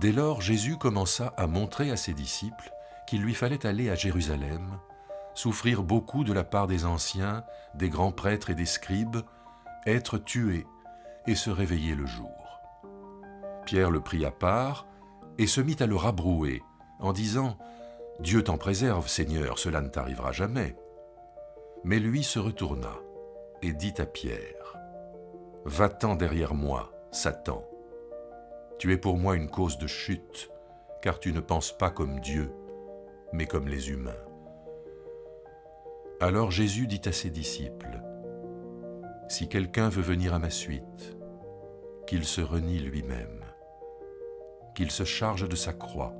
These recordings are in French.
Dès lors, Jésus commença à montrer à ses disciples qu'il lui fallait aller à Jérusalem, souffrir beaucoup de la part des anciens, des grands prêtres et des scribes, être tué et se réveiller le jour. Pierre le prit à part et se mit à le rabrouer en disant « Dieu t'en préserve, Seigneur, cela ne t'arrivera jamais. » Mais lui se retourna et dit à Pierre « Va-t'en derrière moi, Satan. Tu es pour moi une cause de chute, car tu ne penses pas comme Dieu, mais comme les humains. » Alors Jésus dit à ses disciples « Si quelqu'un veut venir à ma suite, qu'il se renie lui-même, qu'il se charge de sa croix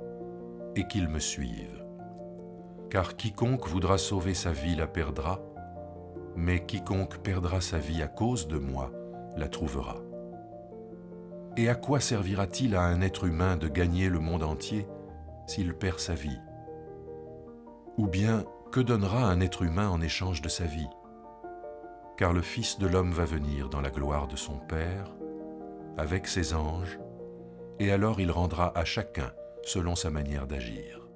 et qu'il me suive. Car quiconque voudra sauver sa vie la perdra, mais quiconque perdra sa vie à cause de moi la trouvera. Et à quoi servira-t-il à un être humain de gagner le monde entier s'il perd sa vie? Ou bien, que donnera un être humain en échange de sa vie? Car le Fils de l'homme va venir dans la gloire de son Père, avec ses anges, et alors il rendra à chacun selon sa manière d'agir.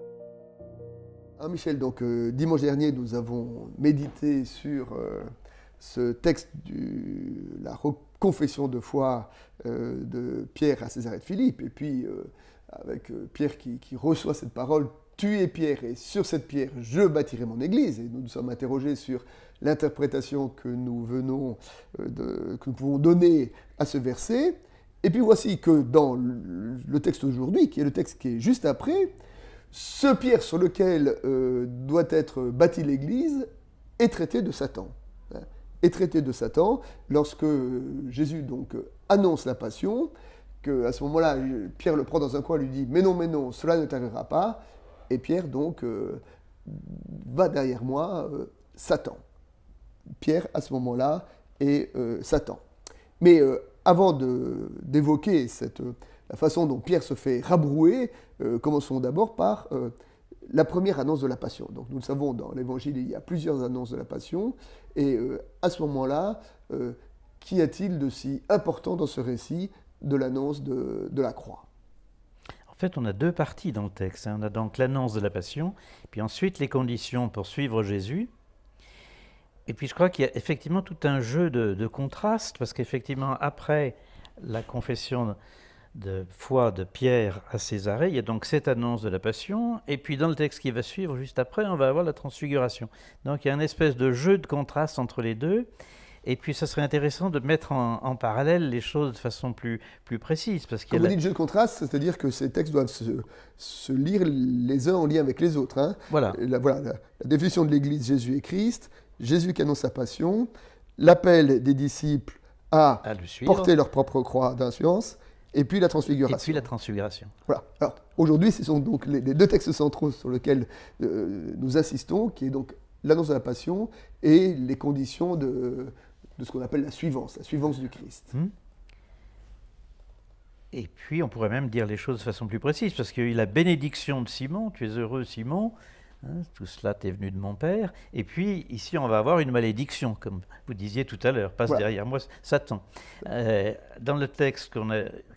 Ah, Michel, donc dimanche dernier, nous avons médité sur ce texte de la confession de foi de Pierre à Césarée de Philippe, et puis avec Pierre qui reçoit cette parole « Tu es Pierre, et sur cette pierre, je bâtirai mon église ». Et nous nous sommes interrogés sur l'interprétation que nous pouvons donner à ce verset. Et puis voici que dans le texte d'aujourd'hui, qui est le texte qui est juste après, ce Pierre sur lequel doit être bâtie l'Église est traité de Satan. Est traité de Satan lorsque Jésus donc annonce la passion, qu'à ce moment-là, Pierre le prend dans un coin et lui dit « Mais non, cela ne t'arrivera pas ». Et Pierre donc va derrière moi, Satan. Pierre, à ce moment-là, est Satan. Mais avant d'évoquer la façon dont Pierre se fait rabrouer, commençons d'abord par la première annonce de la Passion. Donc nous le savons, dans l'Évangile, il y a plusieurs annonces de la Passion, et à ce moment-là, qu'y a-t-il de si important dans ce récit de l'annonce de la croix? En fait, on a deux parties dans le texte. On a donc l'annonce de la Passion, puis ensuite les conditions pour suivre Jésus. Et puis je crois qu'il y a effectivement tout un jeu de contraste, parce qu'effectivement, après la confession de foi de Pierre à Césarée, il y a donc cette annonce de la Passion, et puis dans le texte qui va suivre, juste après, on va avoir la Transfiguration. Donc il y a une espèce de jeu de contraste entre les deux, et puis ça serait intéressant de mettre en parallèle les choses de façon plus précise. Parce Quand vous dites jeu de contraste, c'est-à-dire que ces textes doivent se lire les uns en lien avec les autres. Hein. Voilà. La définition de l'Église, Jésus est Christ, Jésus qui annonce sa passion, l'appel des disciples à porter leur propre croix d'inscience, et puis la transfiguration. Voilà. Alors, aujourd'hui, ce sont donc les deux textes centraux sur lesquels nous insistons, qui est donc l'annonce de la passion et les conditions de ce qu'on appelle la suivance du Christ. Et puis, on pourrait même dire les choses de façon plus précise, parce qu'il y a eu la bénédiction de Simon, tu es heureux Simon, hein, tout cela t'est venu de mon Père, et puis ici on va avoir une malédiction, comme vous disiez tout à l'heure, passe derrière moi Satan. Dans le texte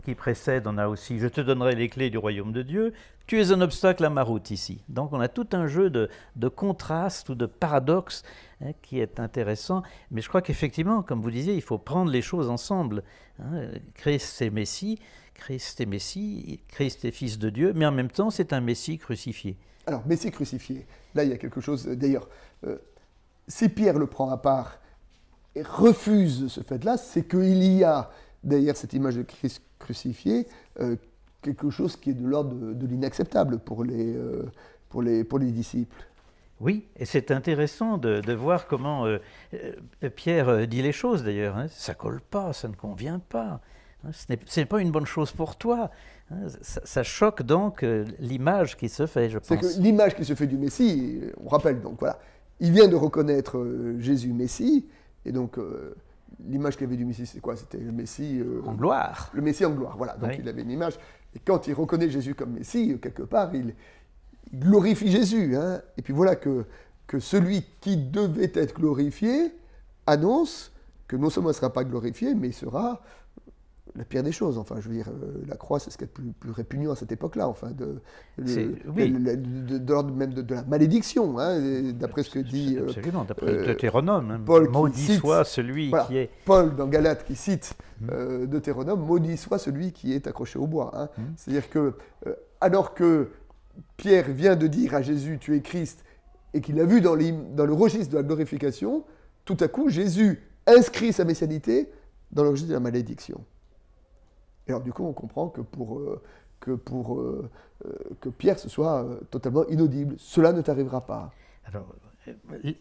qui précède, on a aussi « Je te donnerai les clés du royaume de Dieu », tu es un obstacle à ma route ici. Donc on a tout un jeu de contraste ou de paradoxe qui est intéressant, mais je crois qu'effectivement, comme vous disiez, il faut prendre les choses ensemble. Christ est Messie, Christ est Fils de Dieu, mais en même temps c'est un Messie crucifié. Alors, Messie crucifié, là il y a quelque chose, d'ailleurs, si Pierre le prend à part et refuse ce fait-là, c'est qu'il y a derrière cette image de Christ crucifié quelque chose qui est de l'ordre de l'inacceptable pour les disciples. Oui, et c'est intéressant de voir comment Pierre dit les choses d'ailleurs. Hein. Ça colle pas, ça ne convient pas. Hein, ce n'est pas une bonne chose pour toi. Hein, ça choque donc l'image qui se fait, je pense. C'est que l'image qui se fait du Messie, on rappelle donc, voilà, il vient de reconnaître Jésus Messie, et donc l'image qu'il avait du Messie, c'est quoi? C'était le Messie... en gloire. Le Messie en gloire, voilà. Donc il avait une image, et quand il reconnaît Jésus comme Messie, quelque part, il glorifie Jésus. Hein, et puis voilà que celui qui devait être glorifié annonce que non seulement il ne sera pas glorifié, mais il sera la pire des choses. Enfin, je veux dire, la croix, c'est ce qui est le plus répugnant à cette époque-là. Enfin, de l'ordre même de la malédiction, hein, d'après ce que dit. Absolument, d'après Deutéronome. Hein, Paul maudit soit celui qui est. Paul dans Galates qui cite Deutéronome, maudit soit celui qui est accroché au bois. Hein. C'est-à-dire que, alors que Pierre vient de dire à Jésus, tu es Christ, et qu'il l'a vu dans le registre de la glorification, tout à coup, Jésus inscrit sa messianité dans le registre de la malédiction. Et alors, du coup, on comprend que que Pierre, ce soit totalement inaudible. Cela ne t'arrivera pas. Alors,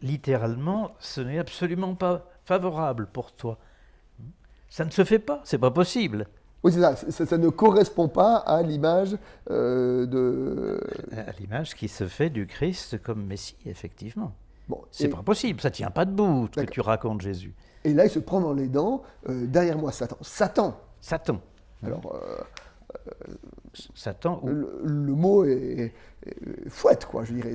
littéralement, ce n'est absolument pas favorable pour toi. Ça ne se fait pas, c'est pas possible. Oui, c'est ça. Ça ne correspond pas à l'image À l'image qui se fait du Christ comme Messie, effectivement. Bon, c'est pas possible, ça ne tient pas debout, ce que tu racontes, Jésus. Et là, il se prend dans les dents, derrière moi, Satan. Satan. Alors, Satan. Le mot est fouette, quoi, je dirais.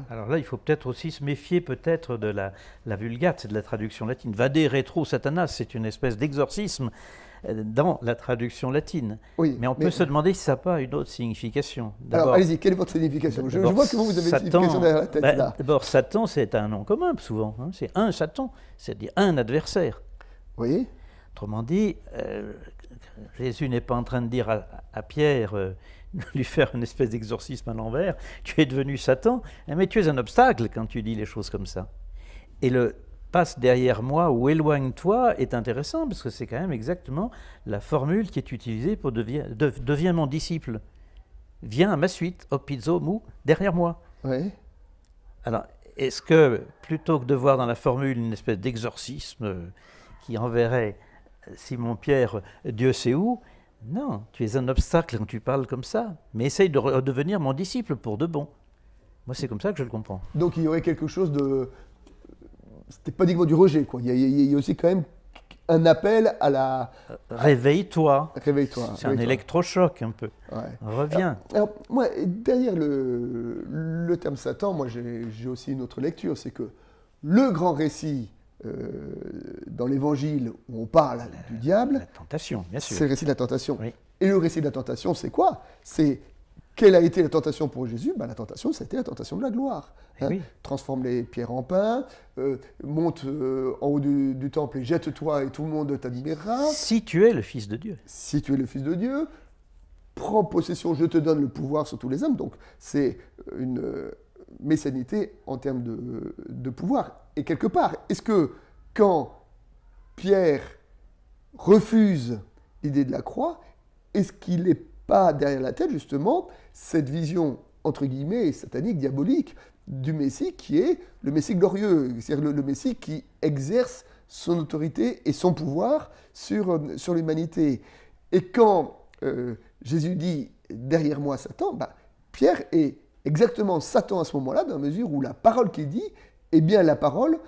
Alors là, il faut peut-être aussi se méfier peut-être de la Vulgate, c'est de la traduction latine. Vade retro Satanas, c'est une espèce d'exorcisme dans la traduction latine. Oui, mais on peut se demander si ça n'a pas une autre signification. Alors, allez-y, quelle est votre signification? Je vois que vous avez une signification derrière la tête, là. D'abord, Satan, c'est un nom commun, souvent. Hein, c'est un Satan, c'est-à-dire un adversaire. Oui. Autrement dit, Jésus n'est pas en train de dire à Pierre, lui faire une espèce d'exorcisme à l'envers, tu es devenu Satan, mais tu es un obstacle quand tu dis les choses comme ça. Et le passe derrière moi ou éloigne-toi est intéressant, parce que c'est quand même exactement la formule qui est utilisée pour deviens mon disciple. Viens à ma suite, opizo mou, derrière moi. Oui. Alors, est-ce que, plutôt que de voir dans la formule une espèce d'exorcisme qui enverrait Simon-Pierre, Dieu sait où, non, tu es un obstacle quand tu parles comme ça, mais essaye de redevenir mon disciple pour de bon. Moi, c'est comme ça que je le comprends. Donc, il y aurait quelque chose de... C'était pas uniquement du rejet, quoi. Il y a aussi quand même un appel à la... Réveille-toi. Réveille-toi. C'est un électrochoc, un peu. Ouais. Reviens. Alors, moi, derrière le terme Satan, moi, j'ai aussi une autre lecture, c'est que le grand récit dans l'Évangile où on parle du diable, la tentation, bien sûr. C'est le récit de la tentation. Oui. Et le récit de la tentation, c'est quoi? C'est quelle a été la tentation pour Jésus? La tentation, ça a été la tentation de la gloire. Hein. Oui. Transforme les pierres en pain, monte en haut du temple et jette-toi et tout le monde t'admirera. Si tu es le Fils de Dieu. Si tu es le Fils de Dieu, prends possession, je te donne le pouvoir sur tous les hommes. Donc c'est une messianité en termes de pouvoir. Et quelque part, est-ce que quand Pierre refuse l'idée de la croix, est-ce qu'il n'est pas derrière la tête justement cette vision entre guillemets satanique, diabolique du Messie qui est le Messie glorieux, c'est-à-dire le Messie qui exerce son autorité et son pouvoir sur l'humanité. Et quand Jésus dit « derrière moi Satan », Pierre est exactement Satan à ce moment-là, dans la mesure où la parole qu'il dit est bien la parole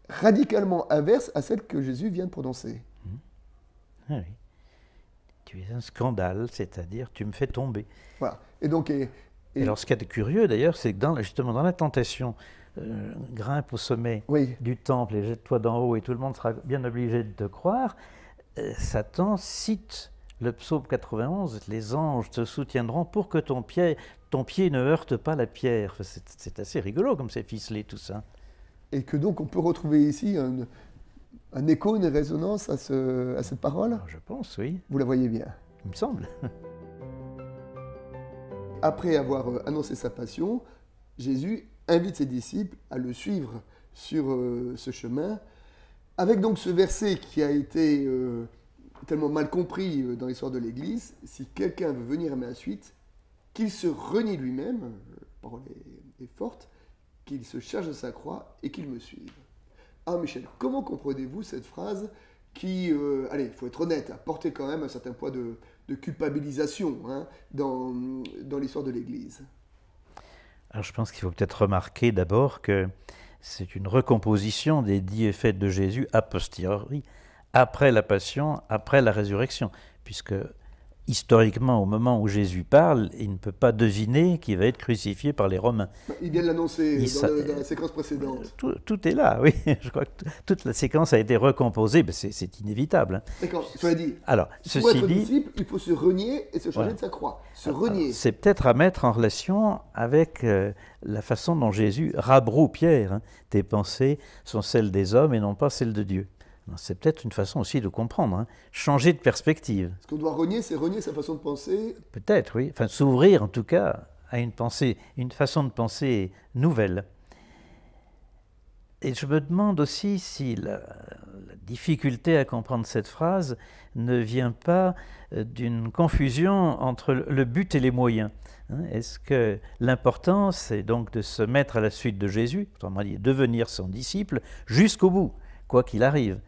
radicalement inverse à celle que Jésus vient de prononcer. Ah oui. Tu es un scandale, c'est-à-dire tu me fais tomber. Voilà. Et donc... Et alors ce qui est curieux d'ailleurs, c'est que justement dans la tentation, grimpe au sommet du temple et jette-toi d'en haut et tout le monde sera bien obligé de te croire, Satan cite le psaume 91, les anges te soutiendront pour que ton pied ne heurte pas la pierre. C'est assez rigolo comme c'est ficelé tout ça. Et que donc on peut retrouver ici un écho, une résonance à cette parole? Alors, je pense, oui. Vous la voyez bien? Il me semble. Après avoir annoncé sa passion, Jésus invite ses disciples à le suivre sur ce chemin, avec donc ce verset qui a été tellement mal compris dans l'histoire de l'Église: si quelqu'un veut venir à ma suite, qu'il se renie lui-même, la parole est forte, qu'il se charge de sa croix et qu'il me suive. Ah Michel, comment comprenez-vous cette phrase qui, allez, il faut être honnête, a porté quand même un certain poids de culpabilisation dans l'histoire de l'Église? Alors je pense qu'il faut peut-être remarquer d'abord que c'est une recomposition des dits et faits de Jésus a posteriori, après la passion, après la résurrection, puisque historiquement, au moment où Jésus parle, il ne peut pas deviner qu'il va être crucifié par les Romains. Il vient de l'annoncer Il dans la séquence précédente. Tout est là, oui. Je crois que toute la séquence a été recomposée, mais c'est inévitable. Hein. D'accord, cela dit, Alors, pour ceci être dit, disciple, il faut se renier et se changer voilà. de sa croix. Se renier. C'est peut-être à mettre en relation avec la façon dont Jésus rabroue Pierre. Hein. Tes pensées sont celles des hommes et non pas celles de Dieu. C'est peut-être une façon aussi de comprendre, hein. Changer de perspective. Ce qu'on doit renier, c'est renier sa façon de penser. Peut-être, oui. Enfin, s'ouvrir en tout cas à une pensée, une façon de penser nouvelle. Et je me demande aussi si la difficulté à comprendre cette phrase ne vient pas d'une confusion entre le but et les moyens. Hein. Est-ce que l'important, c'est donc de se mettre à la suite de Jésus, autrement dit, devenir son disciple jusqu'au bout, quoi qu'il arrive.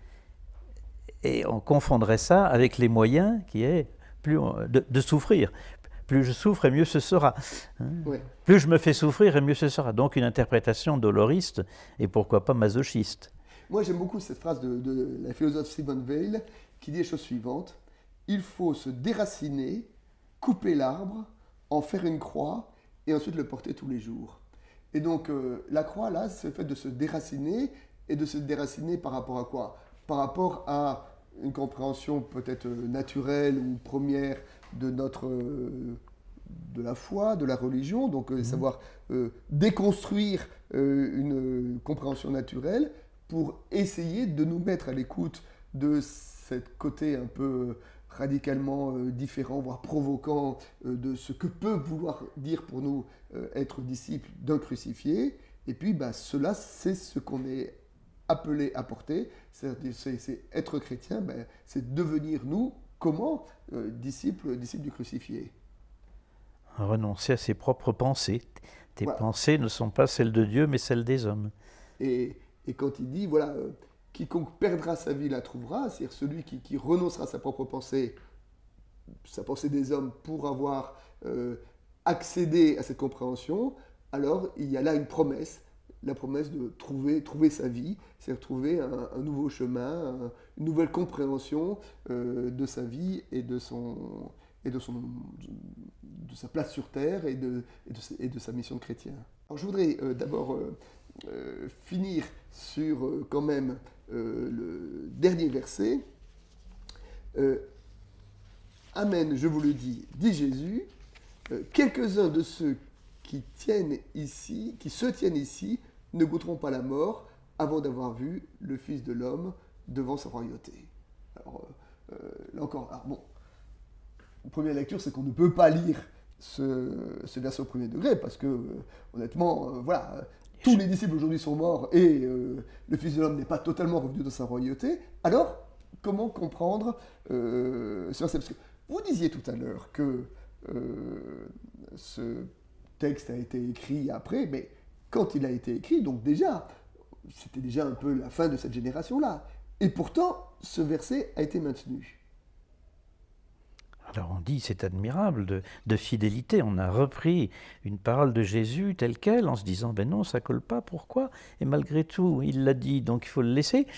Et on confondrait ça avec les moyens qui est de souffrir. Plus je souffre et mieux ce sera. Hein. Ouais. Plus je me fais souffrir et mieux ce sera. Donc une interprétation doloriste et pourquoi pas masochiste. Moi, j'aime beaucoup cette phrase de la philosophe Simone Weil qui dit les choses suivantes. Il faut se déraciner, couper l'arbre, en faire une croix et ensuite le porter tous les jours. Et donc, la croix, là, c'est le fait de se déraciner et de se déraciner par rapport à quoi? Par rapport à une compréhension peut-être naturelle ou première de la foi, de la religion, donc savoir déconstruire une compréhension naturelle pour essayer de nous mettre à l'écoute de cet côté un peu radicalement différent, voire provoquant de ce que peut vouloir dire pour nous être disciple d'un crucifié. Et puis cela, c'est ce qu'on est appelé à porter, c'est être chrétien, c'est devenir nous, comment disciple du crucifié. Renoncer à ses propres pensées. Tes Voilà. pensées ne sont pas celles de Dieu, mais celles des hommes. Et quand il dit, voilà, quiconque perdra sa vie la trouvera, c'est-à-dire celui qui renoncera à sa propre pensée, sa pensée des hommes, pour avoir accédé à cette compréhension, alors il y a là une promesse, la promesse de trouver sa vie, c'est-à-dire trouver un nouveau chemin, une nouvelle compréhension de sa vie et de sa place sur terre et de sa mission de chrétien. Alors je voudrais d'abord finir sur quand même le dernier verset. Amen, je vous le dis, dit Jésus, quelques-uns de ceux qui se tiennent ici, ne goûteront pas la mort avant d'avoir vu le Fils de l'homme devant sa royauté. Alors, là encore, la première lecture, c'est qu'on ne peut pas lire ce verset au premier degré, parce que, honnêtement, voilà, tous les disciples aujourd'hui sont morts et le Fils de l'homme n'est pas totalement revenu dans sa royauté. Alors, comment comprendre ce verset? Parce que vous disiez tout à l'heure que ce texte a été écrit après, mais quand il a été écrit, donc déjà, c'était déjà un peu la fin de cette génération-là. Et pourtant, ce verset a été maintenu. Alors on dit, c'est admirable de fidélité. On a repris une parole de Jésus telle qu'elle en se disant, ben non, ça colle pas, pourquoi? Et malgré tout, il l'a dit, donc il faut le laisser.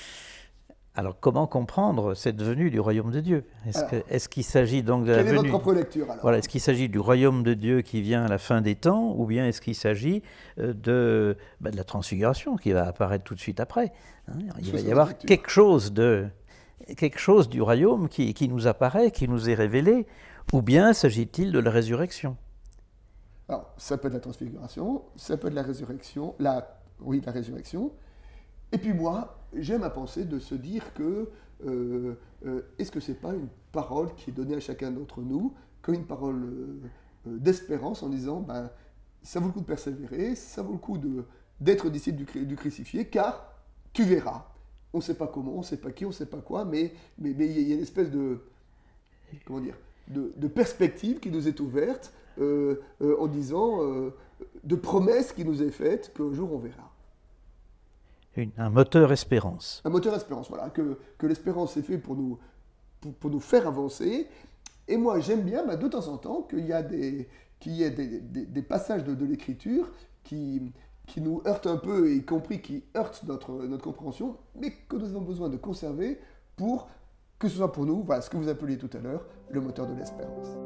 Alors comment comprendre cette venue du royaume de Dieu? Est-ce qu'il s'agit donc de la venue... Quelle est votre propre lecture alors? Voilà, est-ce qu'il s'agit du royaume de Dieu qui vient à la fin des temps, ou bien est-ce qu'il s'agit de la transfiguration qui va apparaître tout de suite après, hein? Il va y avoir quelque chose du royaume qui nous apparaît, qui nous est révélé, ou bien s'agit-il de la résurrection? Alors, ça peut être la transfiguration, ça peut être la résurrection, la résurrection. Et puis moi, j'aime à penser de se dire que est-ce que c'est pas une parole qui est donnée à chacun d'entre nous, comme une parole d'espérance en disant ça vaut le coup de persévérer, ça vaut le coup d'être disciple du crucifié, car tu verras. On ne sait pas comment, on ne sait pas qui, on ne sait pas quoi, mais il y a une espèce de perspective qui nous est ouverte en disant de promesses qui nous est faite qu'un jour on verra. Un moteur espérance. Un moteur espérance, voilà, que l'espérance est fait pour nous faire avancer. Et moi, j'aime bien, de temps en temps, qu'il y ait des passages de l'écriture qui nous heurtent un peu, y compris qui heurtent notre compréhension, mais que nous avons besoin de conserver pour que ce soit pour nous, voilà ce que vous appeliez tout à l'heure, le moteur de l'espérance.